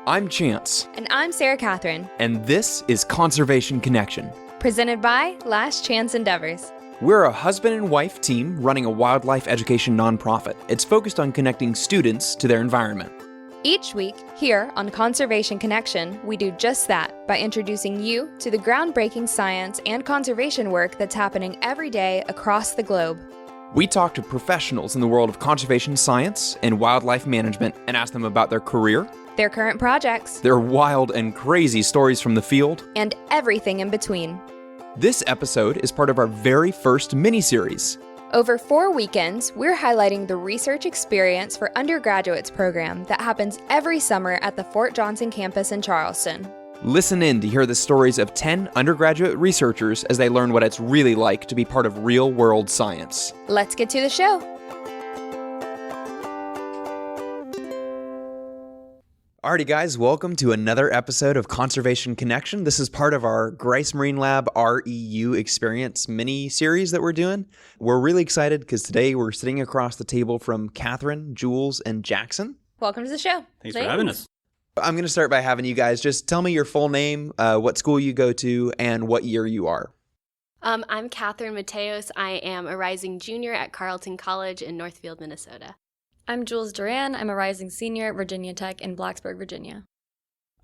I'm Chance. And I'm Sarah Katherine. And this is Conservation Connection. Presented by Last Chance Endeavors. We're a husband and wife team running a wildlife education nonprofit. It's focused on connecting students to their environment. Each week, here on Conservation Connection, we do just that by introducing you to the groundbreaking science and conservation work that's happening every day across the globe. We talk to professionals in the world of conservation science and wildlife management and ask them about their career, their current projects, their wild and crazy stories from the field, and everything in between. This episode is part of our very first mini-series. Over 4 weekends, we're highlighting the Research Experience for Undergraduates program that happens every summer at the Fort Johnson campus in Charleston. Listen in to hear the stories of 10 undergraduate researchers as they learn what it's really like to be part of real-world science. Let's get to the show. Alrighty guys, welcome to another episode of Conservation Connection. This is part of our Grice Marine Lab REU Experience mini-series that we're doing. We're really excited because today we're sitting across the table from Katherine, Jules, and Jackson. Welcome to the show. Thanks for having us. I'm going to start by having you guys just tell me your full name, what school you go to, and what year you are. I'm Katherine Mateos. I am a rising junior at Carleton College in Northfield, Minnesota. I'm Jules Duran. I'm a rising senior at Virginia Tech in Blacksburg, Virginia.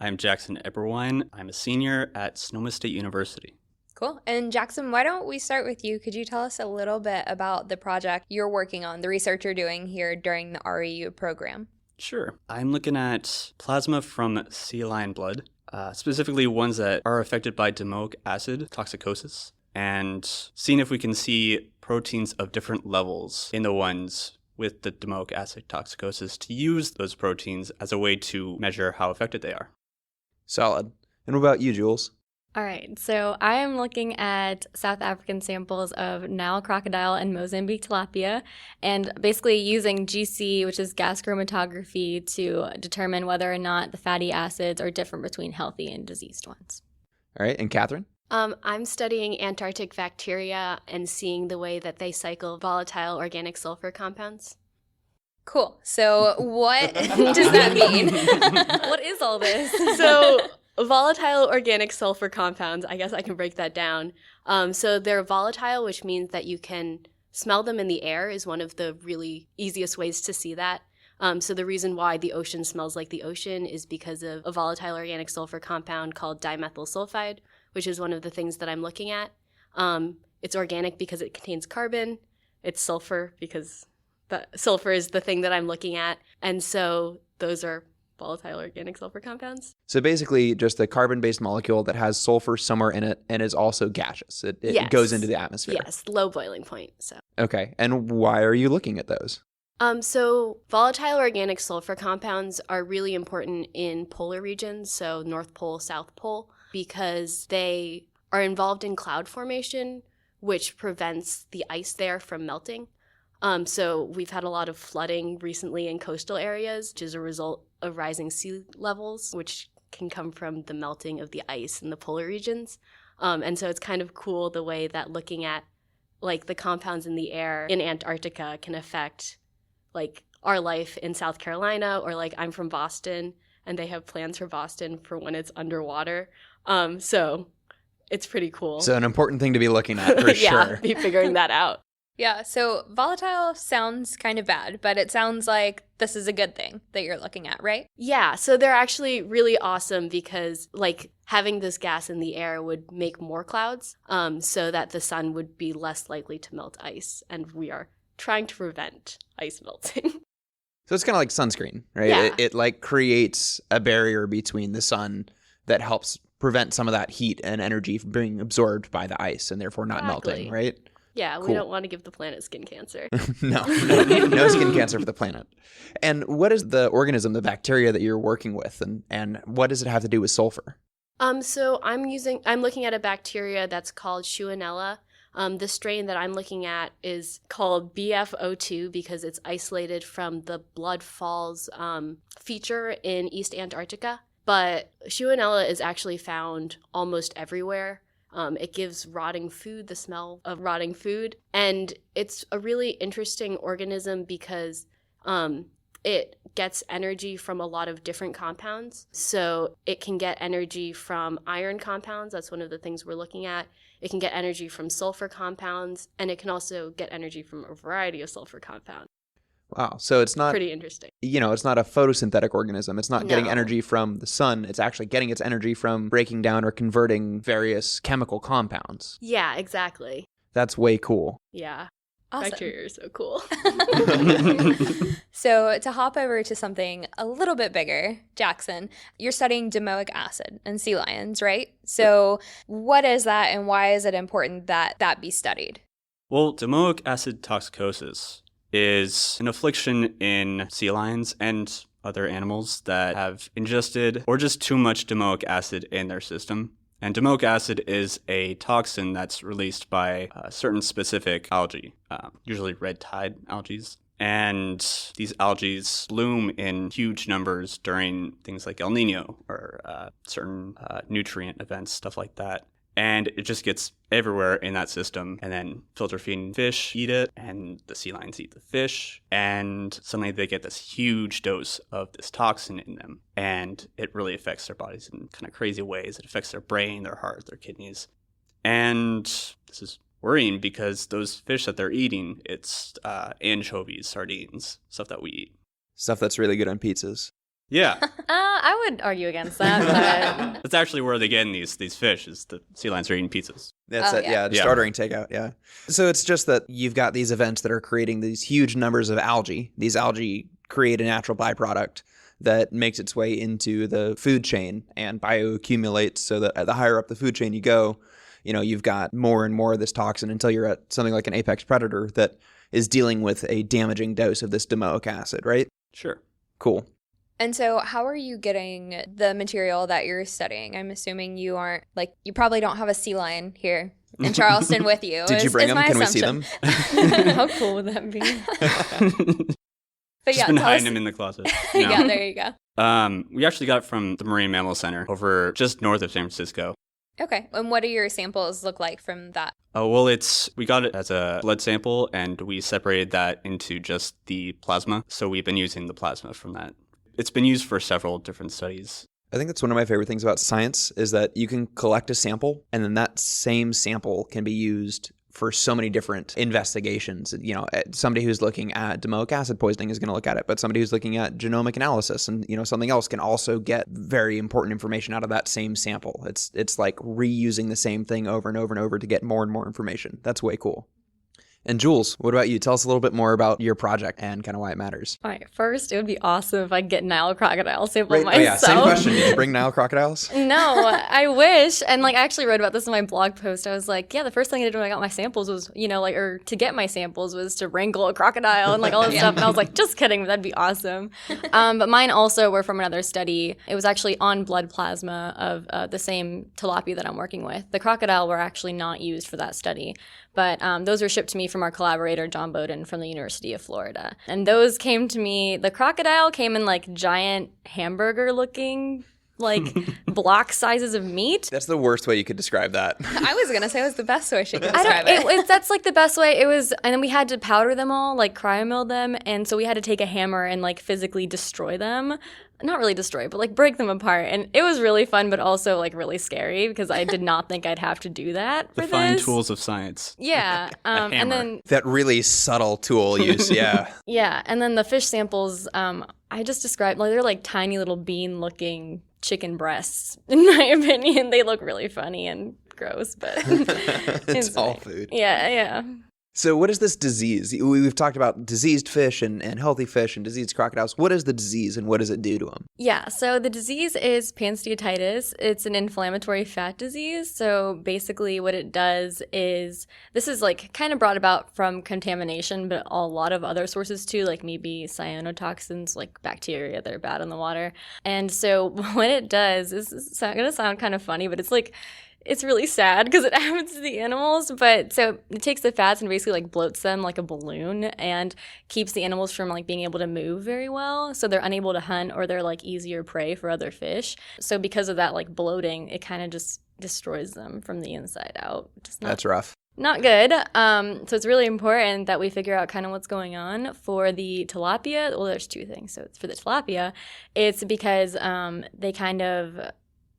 I'm Jackson Eberwein. I'm a senior at Sonoma State University. Cool. And Jackson, why don't we start with you? Could you tell us a little bit about the project you're working on, the research you're doing here during the REU program? Sure. I'm looking at plasma from sea lion blood, specifically ones that are affected by domoic acid toxicosis, and seeing if we can see proteins of different levels in the ones with the domoic acid toxicosis to use those proteins as a way to measure how affected they are. Solid. And what about you, Jules? All right, so I am looking at South African samples of Nile crocodile and Mozambique tilapia, and basically using GC, which is gas chromatography, to determine whether or not the fatty acids are different between healthy and diseased ones. All right, and Katherine? I'm studying Antarctic bacteria and seeing the way that they cycle volatile organic sulfur compounds. Cool. So what does that mean? What is all this? So volatile organic sulfur compounds, I guess I can break that down. So they're volatile, which means that you can smell them in the air is one of the really easiest ways to see that. So the reason why the ocean smells like the ocean is because of a volatile organic sulfur compound called dimethyl sulfide, which is one of the things that I'm looking at. It's organic because it contains carbon. It's sulfur because sulfur is the thing that I'm looking at. And so those are volatile organic sulfur compounds. So basically just a carbon-based molecule that has sulfur somewhere in it and is also gaseous. It Yes. goes into the atmosphere. Yes, low boiling point. So. Okay, and why are you looking at those? So volatile organic sulfur compounds are really important in polar regions, so North Pole, South Pole, because they are involved in cloud formation, which prevents the ice there from melting. So we've had a lot of flooding recently in coastal areas, which is a result of rising sea levels, which can come from the melting of the ice in the polar regions. And so it's kind of cool the way that looking at like the compounds in the air in Antarctica can affect like our life in South Carolina, or like I'm from Boston and they have plans for Boston for when it's underwater. So it's pretty cool. So an important thing to be looking at for yeah, sure. be figuring that out. Yeah, so volatile sounds kind of bad, but it sounds like this is a good thing that you're looking at, right? Yeah, so they're actually really awesome because like having this gas in the air would make more clouds so that the sun would be less likely to melt ice. And we are trying to prevent ice melting. So it's kind of like sunscreen, right? Yeah. It like creates a barrier between the sun that helps prevent some of that heat and energy from being absorbed by the ice and therefore not melting, right? Yeah, Cool. We don't want to give the planet skin cancer. No skin cancer for the planet. And what is the organism, the bacteria that you're working with, and what does it have to do with sulfur? So I'm looking at a bacteria that's called Shewanella. The strain that I'm looking at is called BFO2 because it's isolated from the Blood Falls feature in East Antarctica. But Shewanella is actually found almost everywhere. It gives rotting food, the smell of rotting food. And it's a really interesting organism because it gets energy from a lot of different compounds. So it can get energy from iron compounds. That's one of the things we're looking at. It can get energy from sulfur compounds, and it can also get energy from a variety of sulfur compounds. Wow. So it's not Pretty interesting. It's not a photosynthetic organism. It's not getting No. energy from the sun. It's actually getting its energy from breaking down or converting various chemical compounds. Yeah, exactly. That's way cool. Yeah. Awesome. Bacteria are so cool. So to hop over to something a little bit bigger, Jackson, you're studying domoic acid in sea lions, right? So what is that, and why is it important that that be studied? Well, domoic acid toxicosis is an affliction in sea lions and other animals that have ingested or just too much domoic acid in their system. And domoic acid is a toxin that's released by certain specific algae, usually red tide algae. And these algae bloom in huge numbers during things like El Nino or certain nutrient events, stuff like that. And it just gets everywhere in that system. And then filter feeding fish eat it, and the sea lions eat the fish. And suddenly they get this huge dose of this toxin in them. And it really affects their bodies in kind of crazy ways. It affects their brain, their heart, their kidneys. And this is worrying because those fish that they're eating, it's anchovies, sardines, stuff that we eat. Stuff that's really good on pizzas. Yeah. I would argue against that, but That's actually where they get in these fish, is the sea lions are eating pizzas. That's Oh, it. yeah. Yeah, just ordering takeout. Yeah. So it's just that you've got these events that are creating these huge numbers of algae. These algae create a natural byproduct that makes its way into the food chain and bioaccumulates, so that the higher up the food chain you go, you've got more and more of this toxin until you're at something like an apex predator that is dealing with a damaging dose of this domoic acid, right? Sure. Cool. And so how are you getting the material that you're studying? I'm assuming you probably don't have a sea lion here in Charleston with you. Did you bring them? Can we see them? how cool would that be? But Just been hiding them in the closet. No. Yeah, there you go. We actually got it from the Marine Mammal Center over just north of San Francisco. Okay. And what do your samples look like from that? Oh, well, we got it as a blood sample, and we separated that into just the plasma. So we've been using the plasma from that. It's been used for several different studies. I think that's one of my favorite things about science is that you can collect a sample, and then that same sample can be used for so many different investigations. Somebody who's looking at domoic acid poisoning is going to look at it, but somebody who's looking at genomic analysis and something else can also get very important information out of that same sample. It's like reusing the same thing over and over and over to get more and more information. That's way cool. And Jules, what about you? Tell us a little bit more about your project and kind of why it matters. All right, first, it would be awesome if I could get Nile crocodile sample myself. Oh yeah, same question. Did you bring Nile crocodiles? No, I wish. And I actually wrote about this in my blog post. I was like, yeah, the first thing I did when I got my samples was, or to get my samples was to wrangle a crocodile and all this stuff. And I was like, just kidding, that'd be awesome. But mine also were from another study. It was actually on blood plasma of the same tilapia that I'm working with. The crocodile were actually not used for that study. But those were shipped to me from our collaborator, John Bowden, from the University of Florida. And those came to me, the crocodile came in giant hamburger-looking, block sizes of meat. That's the worst way you could describe that. I was going to say it was the best way she could describe it. That's the best way. It was, and then we had to powder them all, cryomill them. And so we had to take a hammer and physically destroy them. Not really destroy, but break them apart. And it was really fun, but also really scary because I did not think I'd have to do that for The fine this. tools of science. Yeah. And then That really subtle tool use, yeah. yeah, and then the fish samples, I just described they're tiny little bean-looking chicken breasts. In my opinion, they look really funny and gross, but It's all food. Yeah. So what is this disease? We've talked about diseased fish and healthy fish and diseased crocodiles. What is the disease and what does it do to them? Yeah, so the disease is pansteatitis. It's an inflammatory fat disease. So basically what it does is, this is kind of brought about from contamination, but a lot of other sources too, maybe cyanotoxins, bacteria that are bad in the water. And so what it does is going to sound kind of funny, but it's really sad because it happens to the animals, but so it takes the fats and basically bloats them like a balloon and keeps the animals from being able to move very well. So they're unable to hunt or they're easier prey for other fish. So because of that bloating, it kind of just destroys them from the inside out. That's rough. not good. So it's really important that we figure out kind of what's going on. For the tilapia, well, there's two things. So it's for the tilapia, it's because they kind of,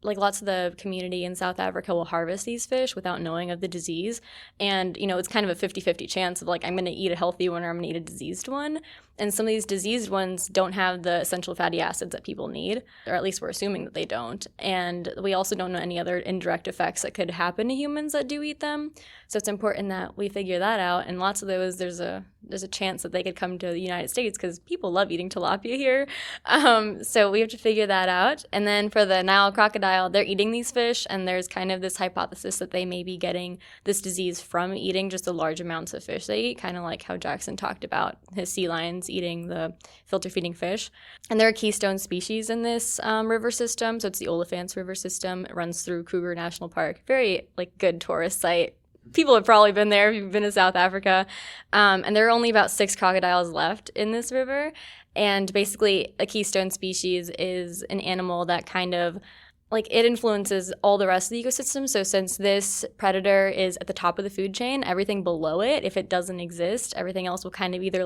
like lots of the community in South Africa will harvest these fish without knowing of the disease. And, it's kind of a 50-50 chance of like, I'm going to eat a healthy one or I'm going to eat a diseased one. And some of these diseased ones don't have the essential fatty acids that people need, or at least we're assuming that they don't. And we also don't know any other indirect effects that could happen to humans that do eat them. So it's important that we figure that out. And lots of those, there's a chance that they could come to the United States because people love eating tilapia here. So we have to figure that out. And then for the Nile crocodile, they're eating these fish, and there's kind of this hypothesis that they may be getting this disease from eating just the large amounts of fish they eat, kind of like how Jackson talked about his sea lions eating the filter feeding fish. And they're a keystone species in this river system. So it's the Oliphants River system. It runs through Kruger National Park. Very good tourist site. People have probably been there if you've been to South Africa. And there are only about 6 crocodiles left in this river. And basically a keystone species is an animal that kind of it influences all the rest of the ecosystem. So since this predator is at the top of the food chain, everything below it, if it doesn't exist, everything else will kind of either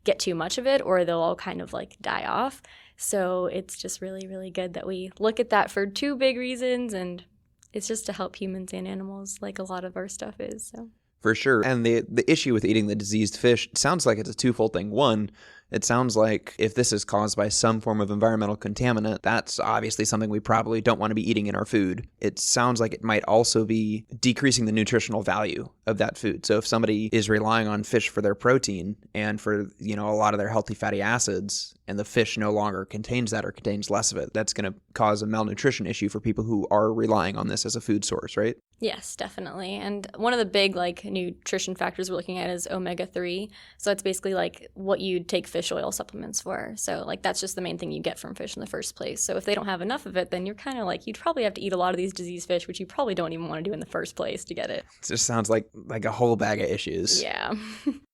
get too much of it or they'll all kind of die off. So it's just really, really good that we look at that for 2 big reasons, and it's just to help humans and animals like a lot of our stuff is. So. For sure. And the issue with eating the diseased fish sounds like it's a twofold thing. One, it sounds like if this is caused by some form of environmental contaminant, that's obviously something we probably don't want to be eating in our food. It sounds like it might also be decreasing the nutritional value of that food. So if somebody is relying on fish for their protein and for, a lot of their healthy fatty acids, and the fish no longer contains that or contains less of it, that's going to cause a malnutrition issue for people who are relying on this as a food source, right? Yes, definitely. And one of the big nutrition factors we're looking at is omega-3. So it's basically what you'd take fish oil supplements for. So that's just the main thing you get from fish in the first place. So if they don't have enough of it, then you're kind of you'd probably have to eat a lot of these diseased fish, which you probably don't even want to do in the first place to get it. It just sounds like a whole bag of issues. Yeah.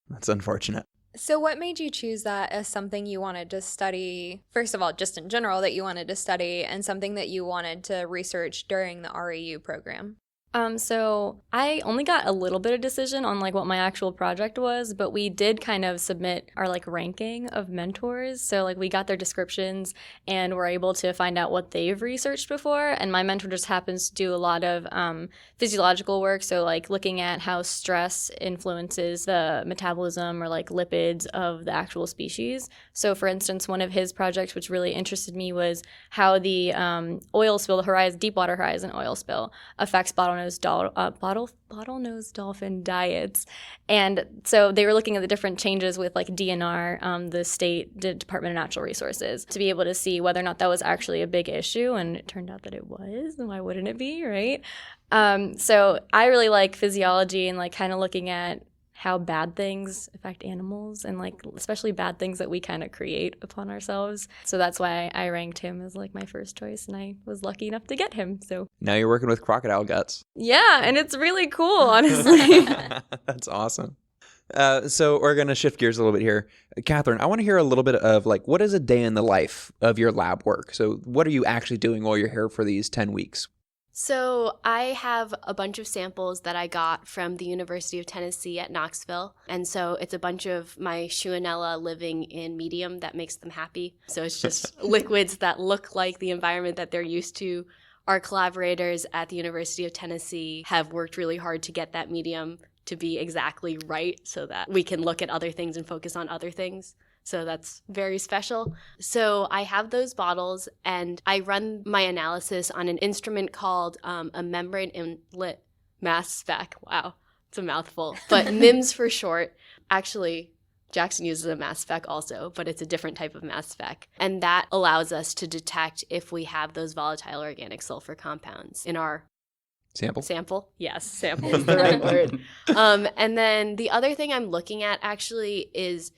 That's unfortunate. So what made you choose that as something you wanted to study, first of all, just in general, that you wanted to study, and something that you wanted to research during the REU program? So I only got a little bit of decision on what my actual project was, but we did kind of submit our ranking of mentors. So we got their descriptions and were able to find out what they've researched before. And my mentor just happens to do a lot of physiological work. So looking at how stress influences the metabolism or lipids of the actual species. So for instance, one of his projects, which really interested me, was how the oil spill, the deepwater horizon oil spill, affects bottlenose dolphin diets. And so they were looking at the different changes with DNR, the Department of Natural Resources, to be able to see whether or not that was actually a big issue. And it turned out that it was. And why wouldn't it be, right? So I really like physiology and kind of looking at how bad things affect animals, and especially bad things that we kind of create upon ourselves. So that's why I ranked him as my first choice, and I was lucky enough to get him. So now you're working with crocodile guts. Yeah, and it's really cool, honestly. That's awesome. So we're going to shift gears a little bit here. Katherine, I want to hear a little bit of what is a day in the life of your lab work? So what are you actually doing while you're here for these 10 weeks? So I have a bunch of samples that I got from the University of Tennessee at Knoxville. And so it's a bunch of my Schuanella living in medium that makes them happy. So it's just liquids that look like the environment that they're used to. Our collaborators at the University of Tennessee have worked really hard to get that medium to be exactly right so that we can look at other things and focus on other things. So that's very special. So I have those bottles, and I run my analysis on an instrument called a membrane inlet mass spec. Wow, it's a mouthful. But MIMS for short. Actually, Jackson uses a mass spec also, but it's a different type of mass spec. And that allows us to detect if we have those volatile organic sulfur compounds in our sample. Yes, sample is the right word. And then the other thing I'm looking at actually is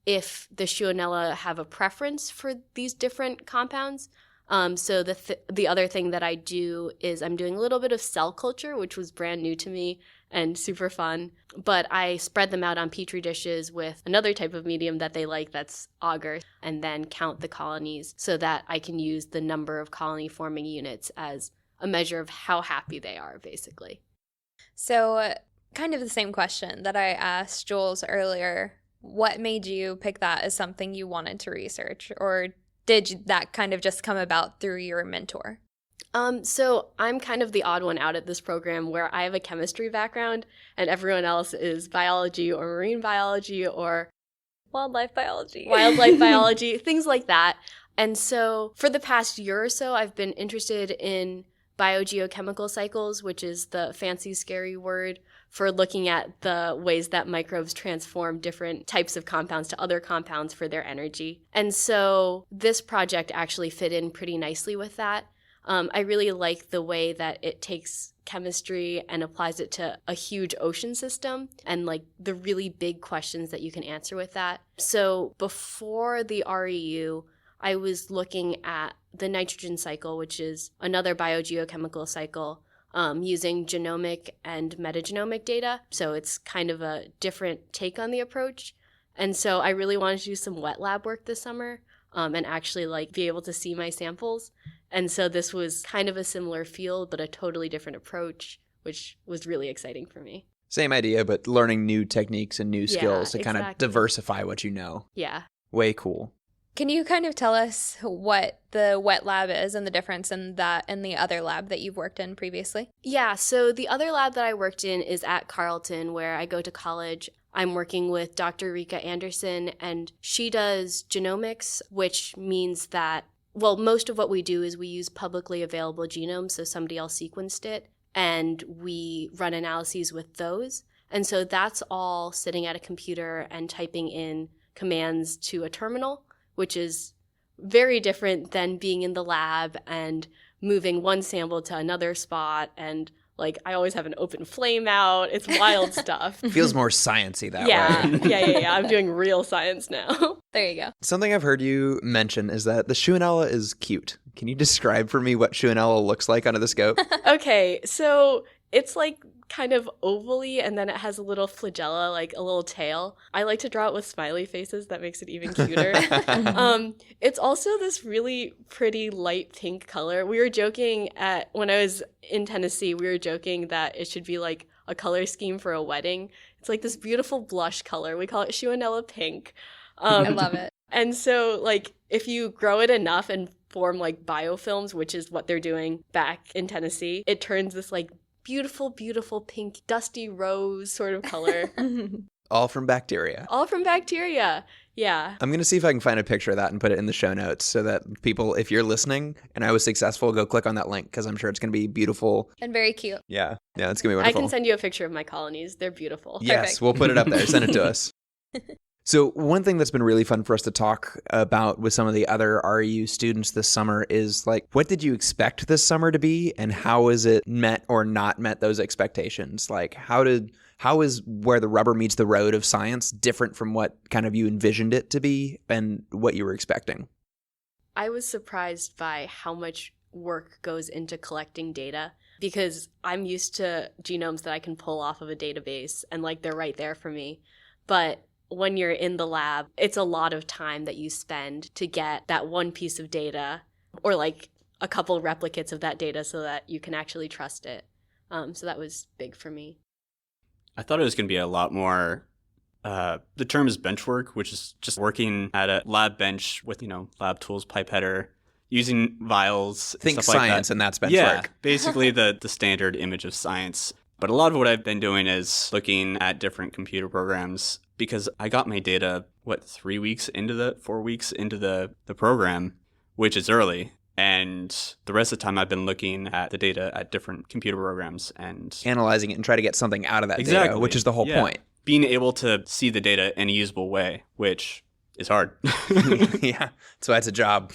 if the Schuanella have a preference for these different compounds. So the other thing that I do is I'm doing a little bit of cell culture, which was brand new to me and super fun. But I spread them out on Petri dishes with another type of medium that they like, that's agar, and then count the colonies so that I can use the number of colony forming units as a measure of how happy they are, basically. So Kind of the same question that I asked Jules earlier. What made you pick that as something you wanted to research? Or did that kind of just come about through your mentor? So I'm kind of the odd one out at this program where I have a chemistry background and everyone else is biology or marine biology or Wildlife biology. wildlife biology, things like that. And so for the past year or so, I've been interested in biogeochemical cycles, which is the fancy, scary word for looking at the ways that microbes transform different types of compounds to other compounds for their energy. And so this project actually fit in pretty nicely with that. I really like the way that it takes chemistry and applies it to a huge ocean system and like the really big questions that you can answer with that. So before the REU, I was looking at the nitrogen cycle, which is another biogeochemical cycle, using genomic and metagenomic data. So it's kind of a different take on the approach. And so I really wanted to do some wet lab work this summer and actually like be able to see my samples. And so this was kind of a similar field, but a totally different approach, which was really exciting for me. Same idea, but learning new techniques and new skills to kind of exactly. diversify what you know. Yeah. Way cool. Can you kind of tell us what the wet lab is and the difference in that and the other lab that you've worked in previously? Yeah, so the other lab that I worked in is at Carleton, where I go to college. I'm working with Dr. Rika Anderson, and she does genomics, which means that, well, most of what we do is we use publicly available genomes, so somebody else sequenced it, and we run analyses with those. And so that's all sitting at a computer and typing in commands to a terminal, which is very different than being in the lab and moving one sample to another spot. And like, I always have an open flame out. It's wild stuff. Feels more sciencey that way. Yeah. I'm doing real science now. There you go. Something I've heard you mention is that the Schuanella is cute. Can you describe for me what Schuanella looks like under the scope? Okay, so it's like kind of ovally, and then it has a little flagella, like a little tail. I like to draw it with smiley faces. That makes it even cuter. It's also this really pretty light pink color. We were joking when I was in Tennessee, we were joking that it should be like a color scheme for a wedding. It's like this beautiful blush color. We call it Schuanella pink. I love it. And so like if you grow it enough and form like biofilms, which is what they're doing back in Tennessee, it turns this like beautiful pink dusty rose sort of color. All from bacteria. All from bacteria. Yeah. I'm going to see if I can find a picture of that and put it in the show notes so that people, if you're listening and I was successful, go click on that link because I'm sure it's going to be beautiful. And very cute. Yeah, it's going to be I wonderful. can send you a picture of my colonies. They're beautiful. Yes, Perfect. we'll put it up there. Send it to us. So one thing that's been really fun for us to talk about with some of the other REU students this summer is like, what did you expect this summer to be and how is it met or not met those expectations? Like how is where the rubber meets the road of science different from what kind of you envisioned it to be and what you were expecting? I was surprised by how much work goes into collecting data because I'm used to genomes that I can pull off of a database and like they're right there for me. But when you're in the lab, it's a lot of time that you spend to get that one piece of data or like a couple replicates of that data so that you can actually trust it. So that was big for me. I thought it was going to be a lot more, the term is bench work, which is just working at a lab bench with, lab tools, pipetter, using vials, Think stuff like science that. and that's bench Yeah, work. basically the standard image of science. But a lot of what I've been doing is looking at different computer programs because I got my data, 4 weeks into the program, which is early. And the rest of the time I've been looking at the data at different computer programs and Analyzing it and try to get something out of that exactly, data, which is the whole point. Being able to see the data in a usable way, which is hard. Yeah, that's why it's a job.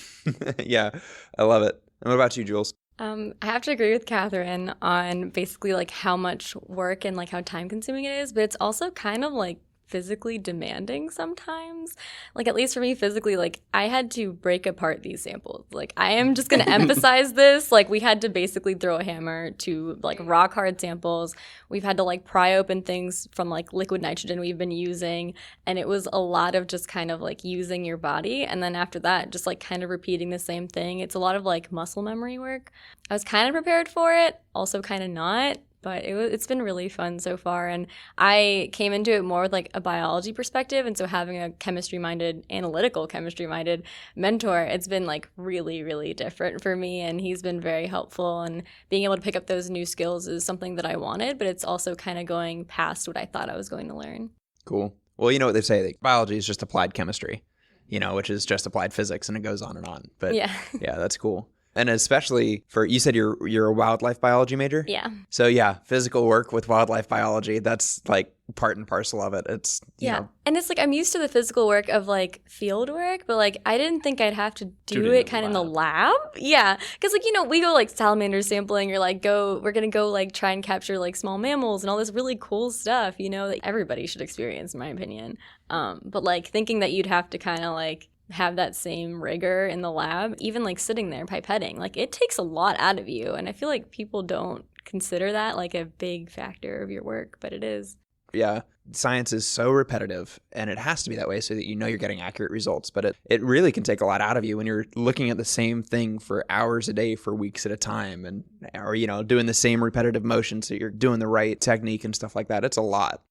Yeah, I love it. And what about you, Jules? I have to agree with Katherine on basically like how much work and like how time consuming it is, but it's also kind of like physically demanding sometimes. Like at least for me physically, like I had to break apart these samples. Like I am just going to emphasize this. Like we had to basically throw a hammer to like rock hard samples. We've had to like pry open things from like liquid nitrogen we've been using. And it was a lot of just kind of like using your body. And then after that, just like kind of repeating the same thing. It's a lot of like muscle memory work. I was kind of prepared for it, also kind of not. But it's been really fun so far. And I came into it more with like a biology perspective. And so having a chemistry-minded, analytical chemistry-minded mentor, it's been like really, really different for me. And he's been very helpful. And being able to pick up those new skills is something that I wanted, but it's also kind of going past what I thought I was going to learn. Cool. Well, you know what they say, like, biology is just applied chemistry, which is just applied physics, and it goes on and on. But yeah, that's cool. And especially you said you're a wildlife biology major? Yeah. So yeah, physical work with wildlife biology, that's like part and parcel of it. It's, you know. And it's like I'm used to the physical work of like field work, but like I didn't think I'd have to do it kind of in the lab. Yeah. Because like, we go like salamander sampling or like we're going to go like try and capture like small mammals and all this really cool stuff, that everybody should experience in my opinion. But like thinking that you'd have to kind of like have that same rigor in the lab, even like sitting there pipetting, like it takes a lot out of you. And I feel like people don't consider that like a big factor of your work, but it is. Yeah. Science is so repetitive, and it has to be that way so that you're getting accurate results. But it really can take a lot out of you when you're looking at the same thing for hours a day for weeks at a time, or doing the same repetitive motions so you're doing the right technique and stuff like that. It's a lot.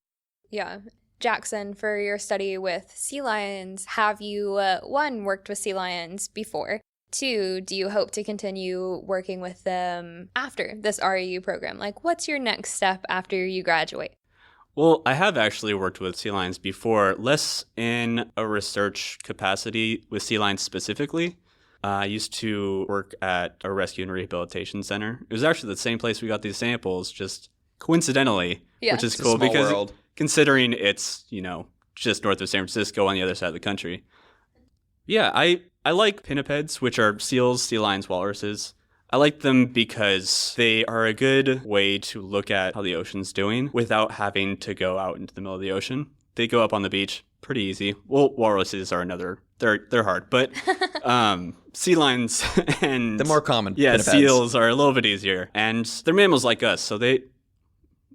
Yeah. Jackson, for your study with sea lions, have you, one, worked with sea lions before? Two, do you hope to continue working with them after this REU program? Like, what's your next step after you graduate? Well, I have actually worked with sea lions before, less in a research capacity with sea lions specifically. I used to work at a rescue and rehabilitation center. It was actually the same place we got these samples, just coincidentally, which is cool because world. Considering it's, just north of San Francisco on the other side of the country. Yeah, I like pinnipeds, which are seals, sea lions, walruses. I like them because they are a good way to look at how the ocean's doing without having to go out into the middle of the ocean. They go up on the beach pretty easy. Well, walruses are they're hard, but sea lions and the more common pinnipeds. Seals are a little bit easier, and they're mammals like us, so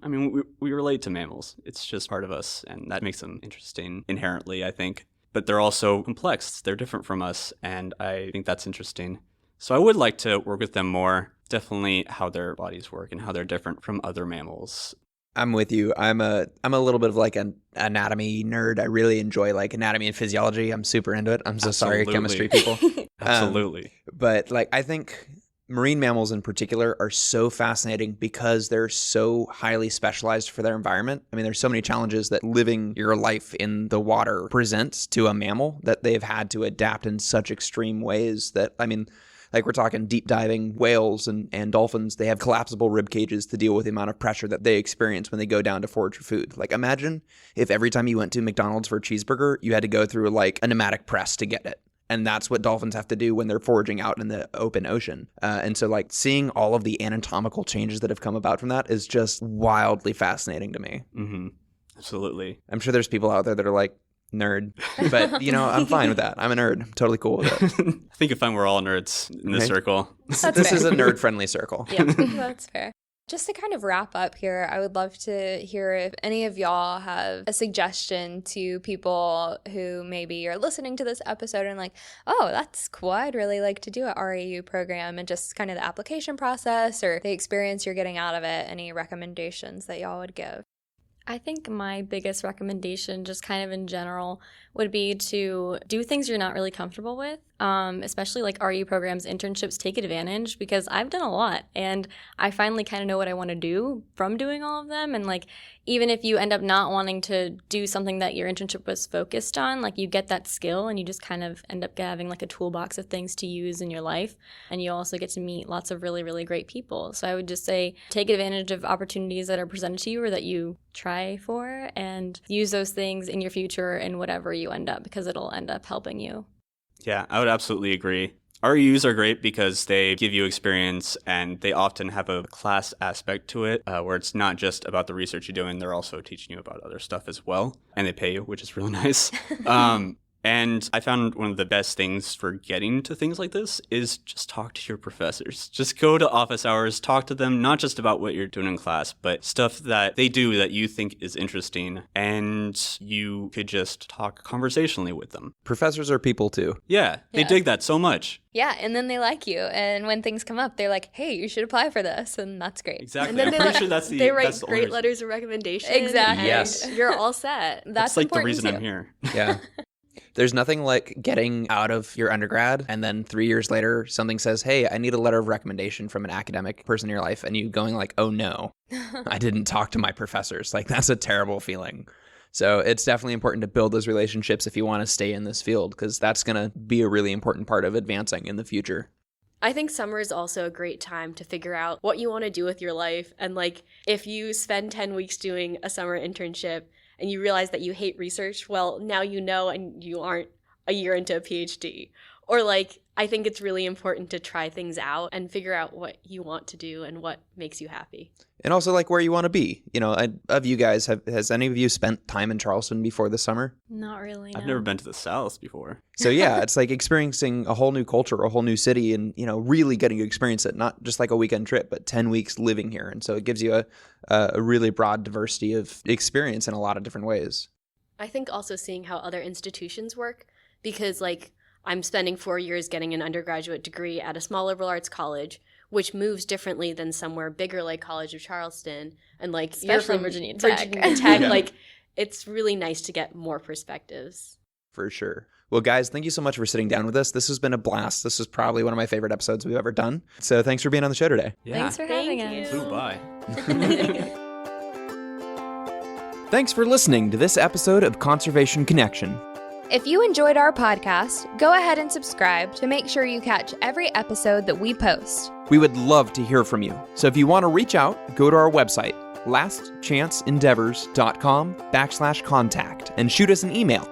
we relate to mammals. It's just part of us, and that makes them interesting inherently, I think. But they're also complex. They're different from us, and I think that's interesting. So I would like to work with them more, definitely how their bodies work and how they're different from other mammals. I'm with you. I'm a little bit of like an anatomy nerd. I really enjoy like anatomy and physiology. I'm super into it. I'm so sorry, chemistry people. Absolutely. But like I think marine mammals in particular are so fascinating because they're so highly specialized for their environment. I mean, there's so many challenges that living your life in the water presents to a mammal that they've had to adapt in such extreme ways that, like we're talking deep diving whales and dolphins, they have collapsible rib cages to deal with the amount of pressure that they experience when they go down to forage for food. Like imagine if every time you went to McDonald's for a cheeseburger, you had to go through like a pneumatic press to get it. And that's what dolphins have to do when they're foraging out in the open ocean. And so like seeing all of the anatomical changes that have come about from that is just wildly fascinating to me. Mm-hmm. Absolutely. I'm sure there's people out there that are like, nerd, but I'm fine with that. I'm a nerd. I'm totally cool with it. I think we're all nerds in this circle. This is a nerd-friendly circle. Yeah, that's fair. Just to kind of wrap up here, I would love to hear if any of y'all have a suggestion to people who maybe are listening to this episode and like, oh, that's cool. I'd really like to do a REU program, and just kind of the application process or the experience you're getting out of it. Any recommendations that y'all would give? I think my biggest recommendation, just kind of in general, would be to do things you're not really comfortable with, especially like RU programs, internships. Take advantage, because I've done a lot and I finally kind of know what I want to do from doing all of them. And like, even if you end up not wanting to do something that your internship was focused on, like you get that skill and you just kind of end up having like a toolbox of things to use in your life. And you also get to meet lots of really, really great people. So I would just say take advantage of opportunities that are presented to you or that you try for, and use those things in your future in whatever you end up, because it'll end up helping you. Yeah, I would absolutely agree. REUs are great because they give you experience, and they often have a class aspect to it where it's not just about the research you're doing. They're also teaching you about other stuff as well, and they pay you, which is really nice. And I found one of the best things for getting to things like this is just talk to your professors. Just go to office hours, talk to them, not just about what you're doing in class, but stuff that they do that you think is interesting, and you could just talk conversationally with them. Professors are people too. Yeah, they dig that so much. Yeah, and then they like you. And when things come up, they're like, hey, you should apply for this. And that's great. Exactly. And then I'm pretty sure that's the they write that's the great only- letters of recommendation. Exactly. Yes. And you're all set. That's like the important reason too. I'm here. Yeah. There's nothing like getting out of your undergrad and then 3 years later something says, hey, I need a letter of recommendation from an academic person in your life, and you going like, oh no, I didn't talk to my professors. Like, that's a terrible feeling. So it's definitely important to build those relationships if you want to stay in this field, because that's going to be a really important part of advancing in the future. I think summer is also a great time to figure out what you want to do with your life. And like, if you spend 10 weeks doing a summer internship and you realize that you hate research, well, now you know, and you aren't a year into a PhD. Or like, I think it's really important to try things out and figure out what you want to do and what makes you happy. And also like where you want to be. You know, of you guys, has any of you spent time in Charleston before this summer? Not really. I've no. never been to the South before. So yeah, it's like experiencing a whole new culture, a whole new city, and, you know, really getting to experience it, not just like a weekend trip, but 10 weeks living here. And so it gives you a really broad diversity of experience in a lot of different ways. I think also seeing how other institutions work, because like, I'm spending 4 years getting an undergraduate degree at a small liberal arts college, which moves differently than somewhere bigger like College of Charleston. And like, you're Especially from Virginia Tech. Virginia Tech, Yeah. like, it's really nice to get more perspectives. For sure. Well, guys, thank you so much for sitting down with us. This has been a blast. This is probably one of my favorite episodes we've ever done. So thanks for being on the show today. Yeah. Thanks for having Thank us. you. Flew by. Thanks for listening to this episode of Conservation Connection. If you enjoyed our podcast, go ahead and subscribe to make sure you catch every episode that we post. We would love to hear from you. So if you want to reach out, go to our website, lastchanceendeavors.com/contact, and shoot us an email.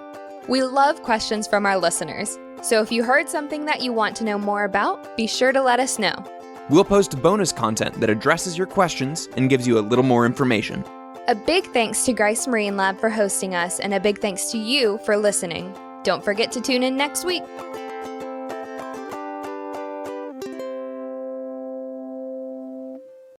We love questions from our listeners, so if you heard something that you want to know more about, be sure to let us know. We'll post bonus content that addresses your questions and gives you a little more information. A big thanks to Grice Marine Lab for hosting us, and a big thanks to you for listening. Don't forget to tune in next week.